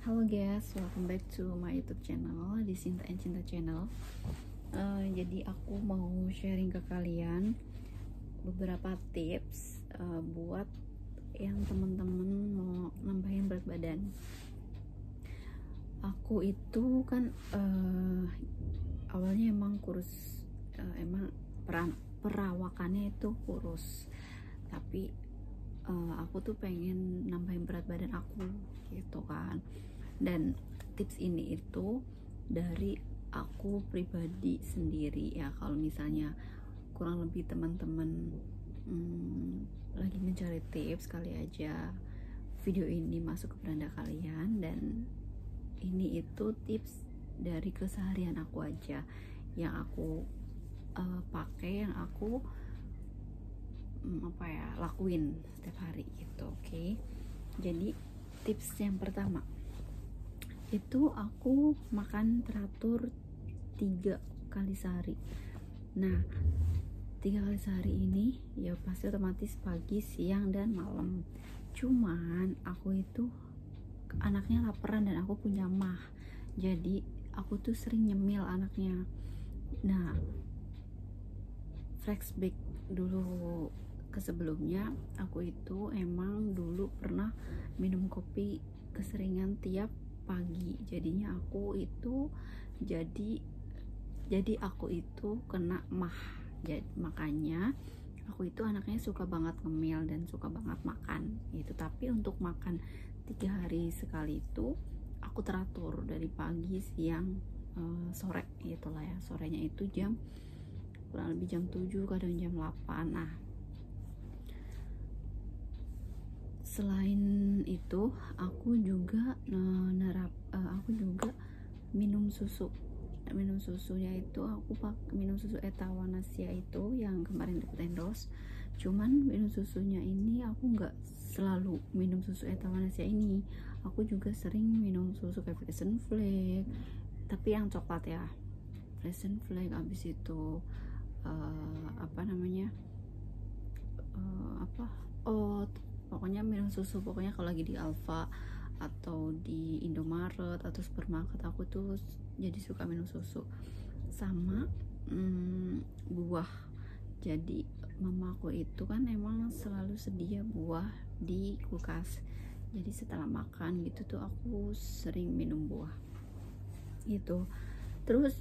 Halo guys, welcome back to my YouTube channel di Sinta and Cinta channel. Jadi aku mau sharing ke kalian beberapa tips buat yang temen-temen mau nambahin berat badan. Aku itu kan awalnya emang kurus, emang perawakannya itu kurus, tapi aku tuh pengen nambahin berat badan aku gitu kan. Dan tips ini itu dari aku pribadi sendiri ya. Kalau misalnya kurang lebih teman-teman lagi mencari tips, kali aja video ini masuk ke beranda kalian. Dan ini itu tips dari keseharian aku aja yang aku pakai, yang aku lakuin setiap hari gitu. Oke. Jadi tips yang pertama itu aku makan teratur 3 kali sehari. Nah, 3 kali sehari ini ya pasti otomatis pagi, siang, dan malam. Cuman aku itu anaknya laparan dan aku punya mah, jadi aku tuh sering nyemil anaknya. Nah, flashback dulu ke sebelumnya, aku itu emang dulu pernah minum kopi keseringan tiap pagi. Jadinya aku itu jadi aku itu kena mah. Jadi makanya aku itu anaknya suka banget ngemil dan suka banget makan itu. Tapi untuk makan 3 hari sekali itu aku teratur dari pagi, siang, sore itulah ya. Sorenya itu kurang lebih jam 7, kadang jam 8. Nah, selain itu aku juga aku juga minum susunya itu aku minum susu Etawanasya itu yang kemarin dapet endorse. Cuman minum susunya ini aku nggak selalu minum susu Etawanasya ini, aku juga sering minum susu kayak Frozen Flake, tapi yang coklat ya, Frozen Flake. Abis itu pokoknya minum susu. Pokoknya kalau lagi di Alfa atau di Indomaret atau supermarket, aku tuh jadi suka minum susu sama buah. Jadi mamaku itu kan emang selalu sedia buah di kulkas, jadi setelah makan gitu tuh aku sering minum buah gitu. Terus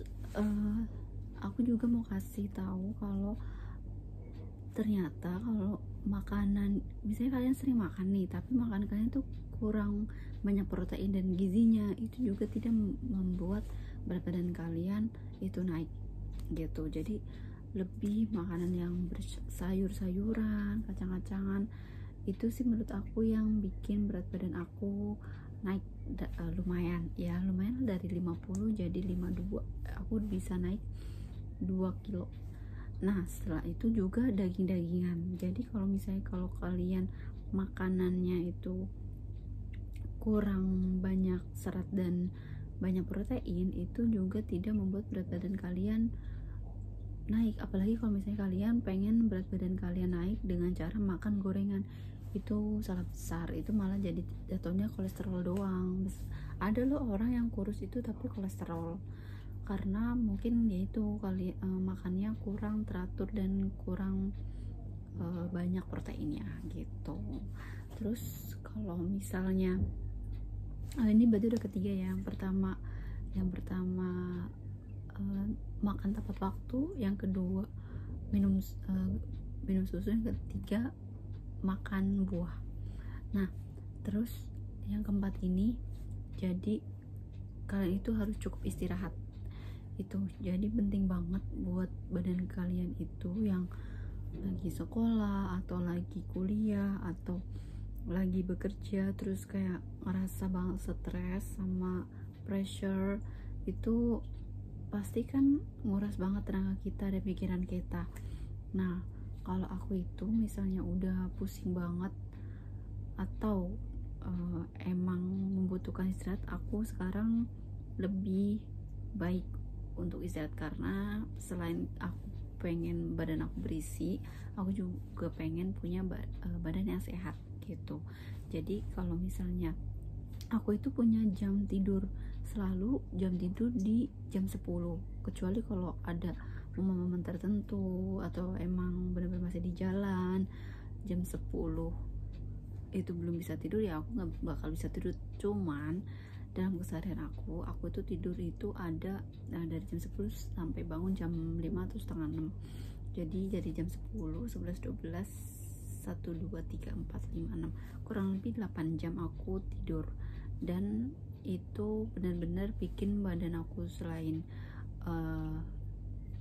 aku juga mau kasih tahu kalau ternyata kalau makanan, misalnya kalian sering makan nih, tapi makanan kalian tuh kurang banyak protein dan gizinya, itu juga tidak membuat berat badan kalian itu naik gitu. Jadi lebih makanan yang bersayur-sayuran, kacang-kacangan, itu sih menurut aku yang bikin berat badan aku naik lumayan dari 50 jadi 52. Aku bisa naik 2 kilo. Nah, setelah itu juga daging-dagingan. Jadi kalau misalnya kalau kalian makanannya itu kurang banyak serat dan banyak protein, itu juga tidak membuat berat badan kalian naik. Apalagi kalau misalnya kalian pengen berat badan kalian naik dengan cara makan gorengan, itu salah besar. Itu malah jadi jatuhnya kolesterol doang. Ada loh orang yang kurus itu tapi kolesterol, karena mungkin yaitu makannya kurang teratur dan kurang banyak proteinnya gitu. Terus kalau misalnya ini berarti udah ketiga ya. Yang pertama makan tepat waktu, yang kedua minum susu, yang ketiga makan buah. Nah, terus yang keempat ini, jadi kalian itu harus cukup istirahat. Itu jadi penting banget buat badan kalian itu yang lagi sekolah atau lagi kuliah atau lagi bekerja, terus kayak ngerasa banget stres sama pressure, itu pasti kan nguras banget tenaga kita dan pikiran kita. Nah, kalau aku itu misalnya udah pusing banget atau emang membutuhkan istirahat, aku sekarang lebih baik untuk istirahat, karena selain aku pengen badan aku berisi, aku juga pengen punya badan yang sehat gitu. Jadi kalau misalnya aku itu punya jam tidur, selalu jam tidur di jam 10, kecuali kalau ada momen-momen tertentu atau emang benar-benar masih di jalan jam 10 itu belum bisa tidur, ya aku nggak bakal bisa tidur. Cuman dalam keseharian aku itu tidur itu ada dari jam 10 sampai bangun jam 5 atau setengah 6. Jadi dari jam 10, 11, 12, 1, 2, 3, 4, 5, 6, kurang lebih 8 jam aku tidur. Dan itu benar-benar bikin badan aku selain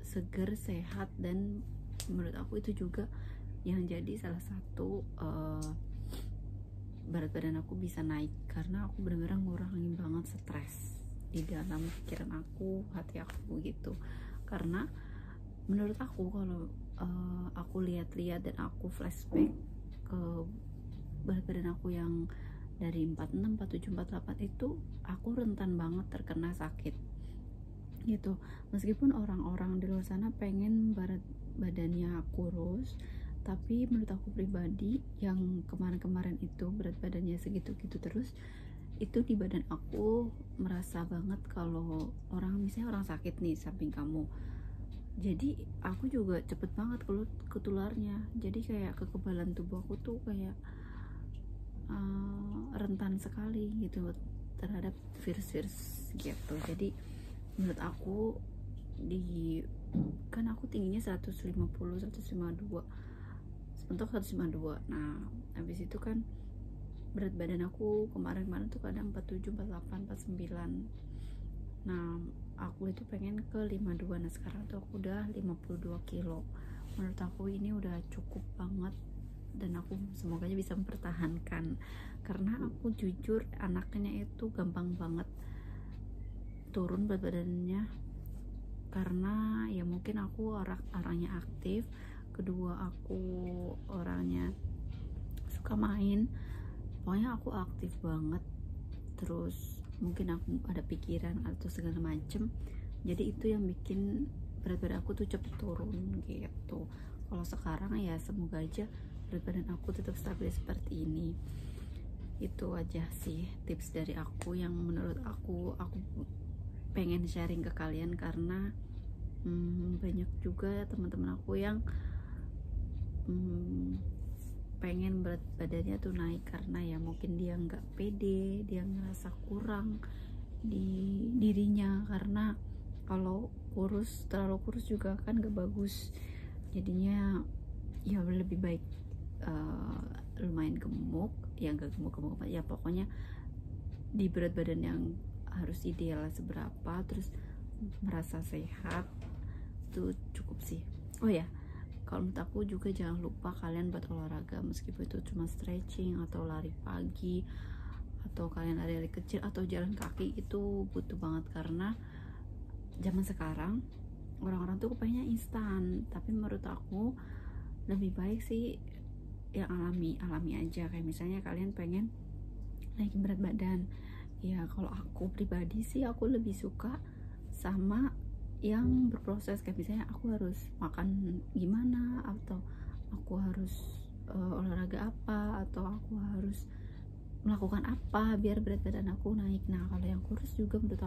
seger, sehat, dan menurut aku itu juga yang jadi salah satu berat badan aku bisa naik, karena aku benar-benar ngurangin banget stres di dalam pikiran aku, hati aku gitu. Karena menurut aku kalau aku lihat-lihat dan aku flashback ke berat badan aku yang dari 46, 47, 48 itu, aku rentan banget terkena sakit gitu. Meskipun orang-orang di luar sana pengen berat badannya kurus, tapi menurut aku pribadi yang kemarin-kemarin itu berat badannya segitu-gitu terus, itu di badan aku merasa banget kalau misalnya orang sakit nih samping kamu, jadi aku juga cepet banget ketularnya. Jadi kayak kekebalan tubuh aku tuh kayak rentan sekali gitu terhadap virus-virus gitu. Jadi menurut aku kan aku tingginya 150, 152, untuk 152. Nah habis itu kan berat badan aku kemarin tuh kadang 47, 48, 49. Nah aku itu pengen ke 52. Nah sekarang tuh aku udah 52 kilo. Menurut aku ini udah cukup banget, dan aku semoga bisa mempertahankan, karena aku jujur anaknya itu gampang banget turun berat badannya, karena ya mungkin aku orangnya aktif, kedua aku orangnya suka main, pokoknya aku aktif banget, terus mungkin aku ada pikiran atau segala macem, jadi itu yang bikin berat badan aku tuh cepet turun gitu. Kalau sekarang ya semoga aja berat badan aku tetap stabil seperti ini. Itu aja sih tips dari aku yang menurut aku pengen sharing ke kalian, karena banyak juga teman-teman aku yang pengen berat badannya tuh naik, karena ya mungkin dia nggak pede, dia ngerasa kurang di dirinya, karena kalau terlalu kurus juga kan gak bagus, jadinya ya lebih baik lumayan gemuk, ya nggak gemuk ya pokoknya di berat badan yang harus ideal seberapa, terus merasa sehat itu cukup sih. Oh ya, kalau menurut aku juga jangan lupa kalian buat olahraga, meskipun itu cuma stretching atau lari pagi, atau kalian lari kecil atau jalan kaki, itu butuh banget, karena zaman sekarang orang-orang tuh pengennya instan, tapi menurut aku lebih baik sih yang alami aja. Kayak misalnya kalian pengen naikin berat badan, ya kalau aku pribadi sih aku lebih suka sama yang berproses, kayak misalnya aku harus makan gimana, atau aku harus olahraga apa, atau aku harus melakukan apa biar berat badan aku naik. Nah kalau yang kurus juga menurut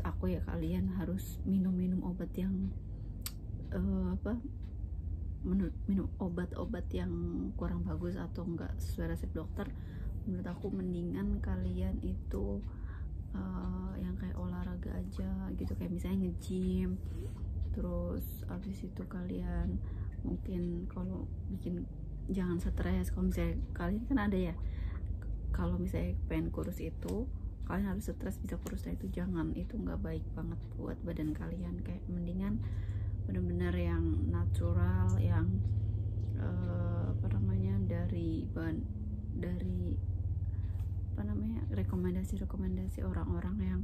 aku ya kalian harus minum obat yang minum obat-obat yang kurang bagus atau enggak sesuai resep dokter. Menurut aku mendingan kalian itu yang kayak olahraga aja gitu, kayak misalnya nge-gym, terus abis itu kalian mungkin kalau jangan stres. Kalau misalnya kalian kan ada ya, kalau misalnya pengen kurus itu kalian harus stres bisa kurus, nah itu jangan, itu nggak baik banget buat badan kalian. Kayak mendingan benar-benar yang natural, yang dari rekomendasi orang-orang yang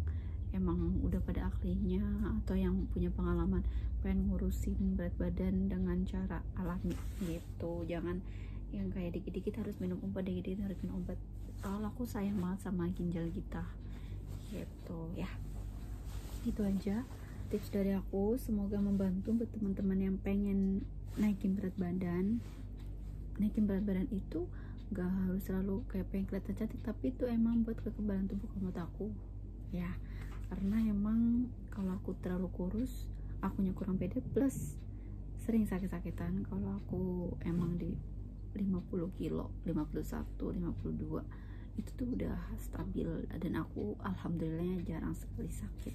emang udah pada ahlinya atau yang punya pengalaman pengen ngurusin berat badan dengan cara alami gitu. Jangan yang kayak dikit-dikit harus minum obat, dikit-dikit harus minum obat. Kalau aku sayang banget sama ginjal kita gitu ya. Itu aja tips dari aku, semoga membantu buat teman-teman yang pengen naikin berat badan. Naikin berat badan itu Gak harus selalu kayak pengen kelihatan cantik, tapi itu emang buat kekebalan tubuh kamu aku ya. Karena emang kalau aku terlalu kurus, akunya kurang pede, plus sering sakit-sakitan. Kalau aku emang di 50 kilo, 51, 52 itu tuh udah stabil, dan aku alhamdulillahnya jarang sekali sakit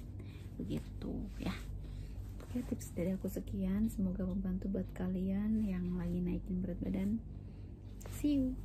begitu ya. Oke, tips dari aku sekian, semoga membantu buat kalian yang lagi naikin berat badan. See you.